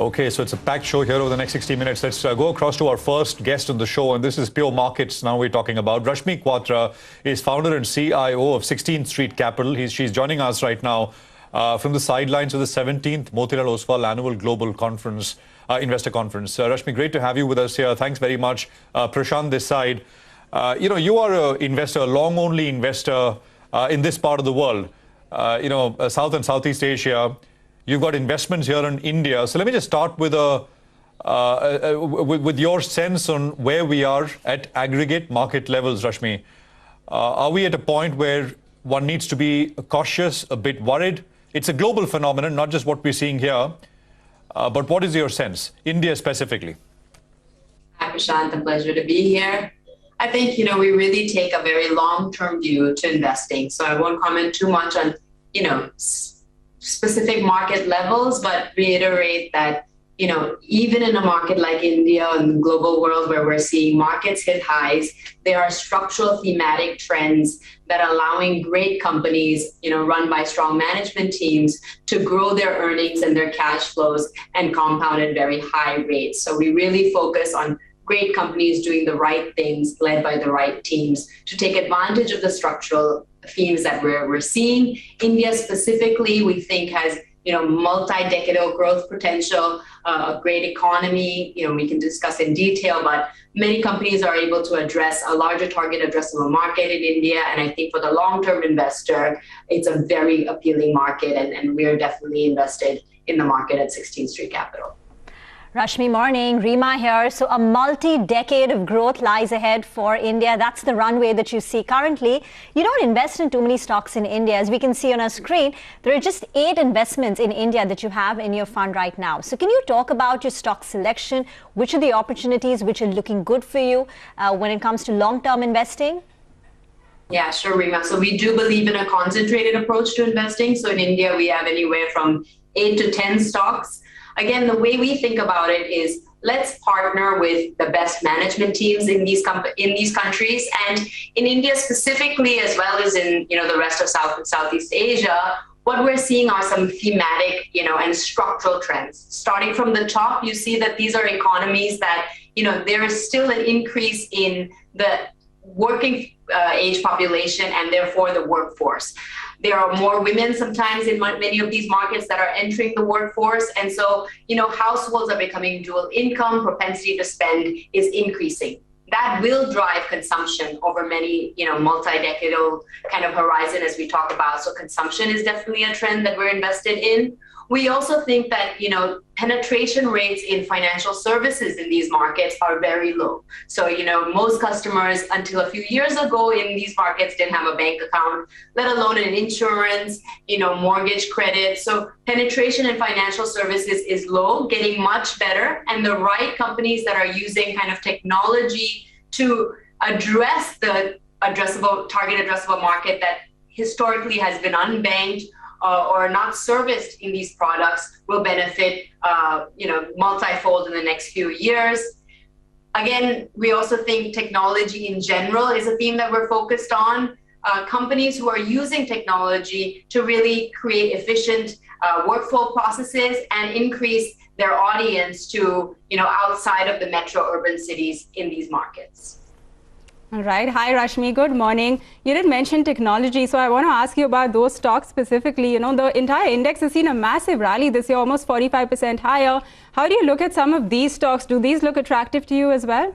Okay, so it's a packed show here over the next 60 minutes. Let's go across to our first guest on the show, and this is Pure Markets. Now we're talking about Rashmi Kwatra is founder and CIO of 16th Street Capital. She's joining us right now from the sidelines of the 17th Motilal Oswal Annual Global Conference, Investor Conference. Rashmi, great to have you with us here. Thanks very much. Prashant this side. You are an investor, a long-only investor in this part of the world, South and Southeast Asia. You've got investments here in India. So let me just start with with your sense on where we are at aggregate market levels, Rashmi. Are we at a point where one needs to be cautious, a bit worried? It's a global phenomenon, not just what we're seeing here. But what is your sense, India specifically? Hi, Prashant. A pleasure to be here. I think, we really take a very long-term view to investing. So I won't comment too much on, specific market levels, but reiterate that, even in a market like India and the global world where we're seeing markets hit highs, there are structural thematic trends that are allowing great companies, run by strong management teams to grow their earnings and their cash flows and compound at very high rates. So we really focus on great companies doing the right things, led by the right teams, to take advantage of the structural themes that we're seeing. India specifically, we think has multi-decadal growth potential, a great economy. We can discuss in detail, but many companies are able to address a larger target addressable market in India. And I think for the long-term investor, it's a very appealing market, and we're definitely invested in the market at 16th Street Capital. Rashmi, morning. Rima here. So a multi-decade of growth lies ahead for India. That's the runway that you see currently. You don't invest in too many stocks in India. As we can see on our screen, there are just 8 investments in India that you have in your fund right now. So can you talk about your stock selection? Which are the opportunities which are looking good for you when it comes to long-term investing? Yeah, sure, Rima. So we do believe in a concentrated approach to investing. So in India, we have anywhere from 8 to 10 stocks. Again, the way we think about it is let's partner with the best management teams in these countries, and in India specifically, as well as in the rest of South and Southeast Asia. What we're seeing are some thematic and structural trends. Starting from the top, you see that these are economies that there is still an increase in the working age population and therefore the workforce. There are more women sometimes in many of these markets that are entering the workforce. And so, households are becoming dual income, propensity to spend is increasing. That will drive consumption over many, multi-decadal kind of horizon as we talk about. So consumption is definitely a trend that we're invested in. We also think that, penetration rates in financial services in these markets are very low. So, most customers until a few years ago in these markets didn't have a bank account, let alone an insurance, mortgage credit. So penetration in financial services is low, getting much better. And the right companies that are using kind of technology to address the target addressable market that historically has been unbanked or not serviced in these products will benefit, multifold in the next few years. Again, we also think technology in general is a theme that we're focused on. Companies who are using technology to really create efficient workflow processes and increase their audience to, outside of the metro urban cities in these markets. All right. Hi, Rashmi. Good morning. You did mention technology, so I want to ask you about those stocks specifically. The entire index has seen a massive rally this year, almost 45% higher. How do you look at some of these stocks? Do these look attractive to you as well?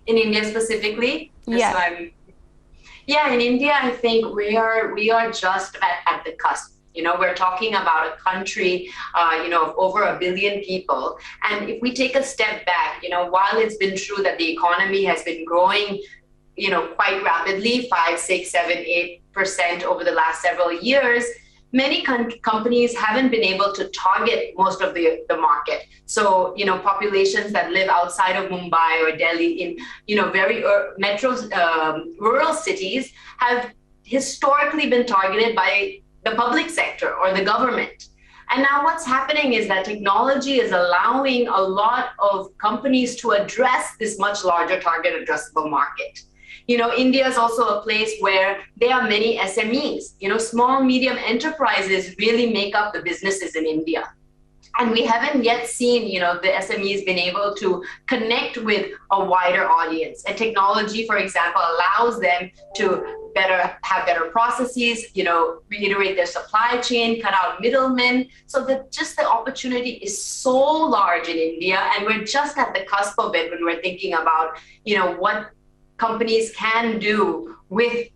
In India specifically? Yeah. Yeah, in India, I think we are just at the cusp. We're talking about a country, of over 1 billion people. And if we take a step back, while it's been true that the economy has been growing, quite rapidly, 5, 6, 7, 8% over the last several years, many companies haven't been able to target most of the market. So, populations that live outside of Mumbai or Delhi in, very rural cities have historically been targeted by the public sector or the government. And now what's happening is that technology is allowing a lot of companies to address this much larger target addressable market. India is also a place where there are many SMEs. Small, medium enterprises really make up the businesses in India. And we haven't yet seen, the SMEs been able to connect with a wider audience. And technology, for example, allows them to have better processes, reiterate their supply chain, cut out middlemen. So that just the opportunity is so large in India, and we're just at the cusp of it when we're thinking about, what companies can do with,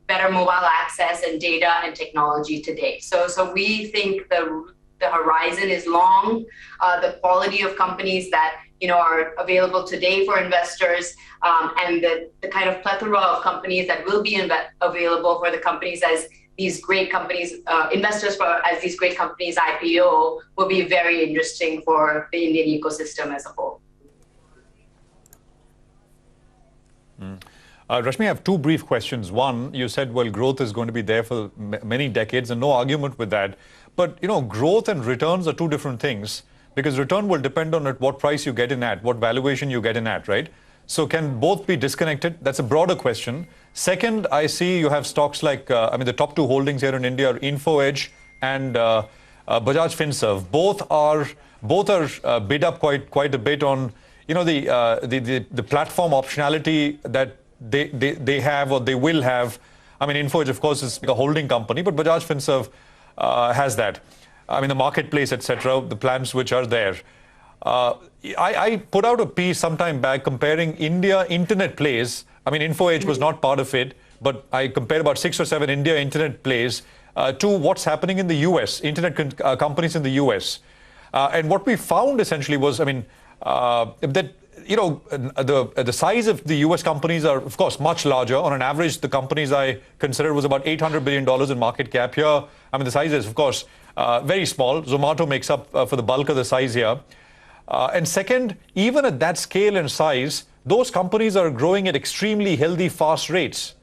better mobile access and data and technology today. So we think the horizon is long. The quality of companies that are available today for investors, and the kind of plethora of companies that will be available for the companies as these great companies, investors as these great companies IPO, will be very interesting for the Indian ecosystem as a whole. Rashmi, I have two brief questions. One, you said, well, growth is going to be there for many decades, and no argument with that. But, growth and returns are two different things, because return will depend on at what price you get in at, what valuation you get in at, right? So can both be disconnected? That's a broader question. Second, I see you have stocks like, the top two holdings here in India are InfoEdge and Bajaj Finserv. Both are bid up quite a bit on, the platform optionality that they have or they will have. InfoEdge, of course, is like a holding company, but Bajaj Finserv has that. The marketplace, etc., the plans which are there. I put out a piece sometime back comparing India internet plays. InfoEdge was not part of it, but I compared about 6 or 7 India internet plays to what's happening in the US, internet companies in the US. And what we found essentially was, that the size of the US companies are, of course, much larger. On an average, the companies I considered was about $800 billion in market cap. Here, the size is, of course, very small. Zomato makes up for the bulk of the size here. And second, even at that scale and size, those companies are growing at extremely healthy, fast rates.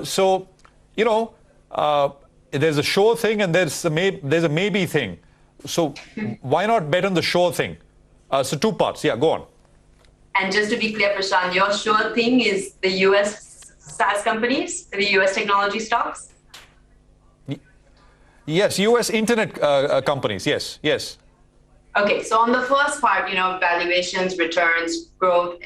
So, there's a sure thing and there's a maybe thing. So why not bet on the sure thing? So two parts. Yeah, go on. And just to be clear, Prashant, your sure thing is the US SaaS companies, the US technology stocks? Yes, US internet companies. Yes. Okay, so on the first part, valuations, returns, growth,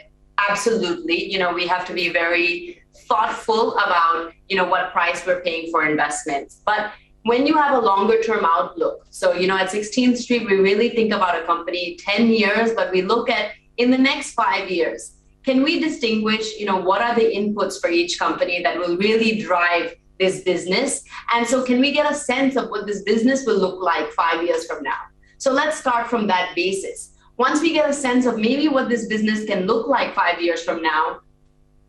absolutely. We have to be very thoughtful about, what price we're paying for investments. But when you have a longer term outlook, so, at 16th Street, we really think about a company 10 years, but we look at in the next 5 years, can we distinguish, what are the inputs for each company that will really drive this business? And so can we get a sense of what this business will look like 5 years from now? So let's start from that basis. Once we get a sense of maybe what this business can look like 5 years from now,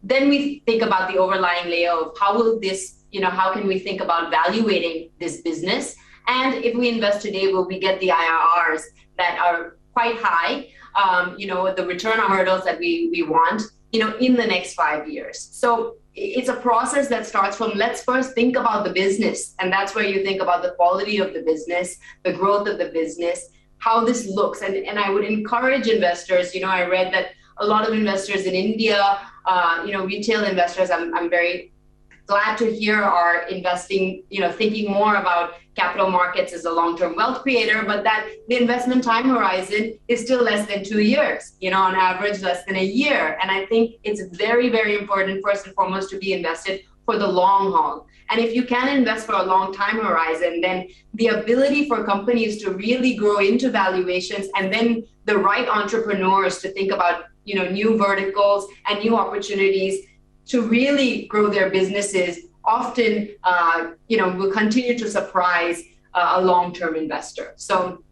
then we think about the overlying layer of how will this, how can we think about valuating this business? And if we invest today, will we get the IRRs that are quite high, the return hurdles that we want, in the next 5 years. So it's a process that starts from, let's first think about the business. And that's where you think about the quality of the business, the growth of the business, how this looks. And I would encourage investors, I read that a lot of investors in India, retail investors, I'm very glad to hear are investing, thinking more about capital markets as a long-term wealth creator, but that the investment time horizon is still less than 2 years, on average less than a year. And I think it's very, very important, first and foremost, to be invested for the long haul. And if you can invest for a long time horizon, then the ability for companies to really grow into valuations and then the right entrepreneurs to think about, new verticals and new opportunities to really grow their businesses often, will continue to surprise a long-term investor. So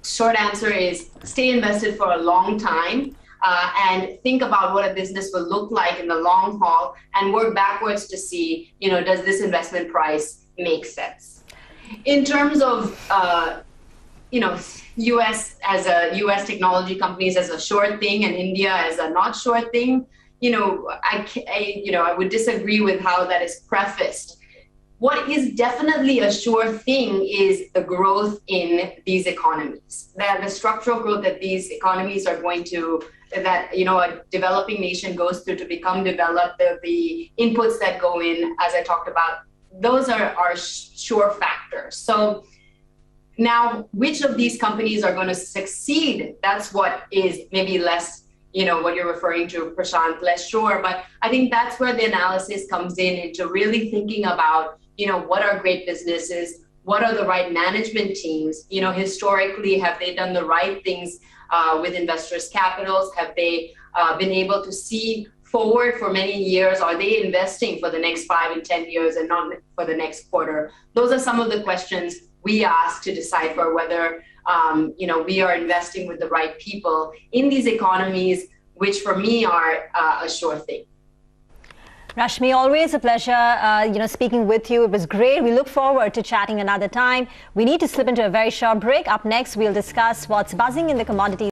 short answer is stay invested for a long time and think about what a business will look like in the long haul and work backwards to see, does this investment price make sense? In terms of, US as a US technology companies as a sure thing and India as a not sure thing, I would disagree with how that is prefaced. What is definitely a sure thing is the growth in these economies, that the structural growth that these economies are going to, that, a developing nation goes through to become developed, the inputs that go in, as I talked about, those are sure factors. So Now, which of these companies are going to succeed? That's what is maybe less, what you're referring to, Prashant, less sure. But I think that's where the analysis comes into really thinking about, what are great businesses? What are the right management teams? Historically, have they done the right things with investors' capitals? Have they been able to see forward for many years? Are they investing for the next 5 and 10 years and not for the next quarter? Those are some of the questions we ask to decipher whether we are investing with the right people in these economies, which for me are a sure thing. Rashmi, always a pleasure, speaking with you. It was great. We look forward to chatting another time. We need to slip into a very short break. Up next, we'll discuss what's buzzing in the commodities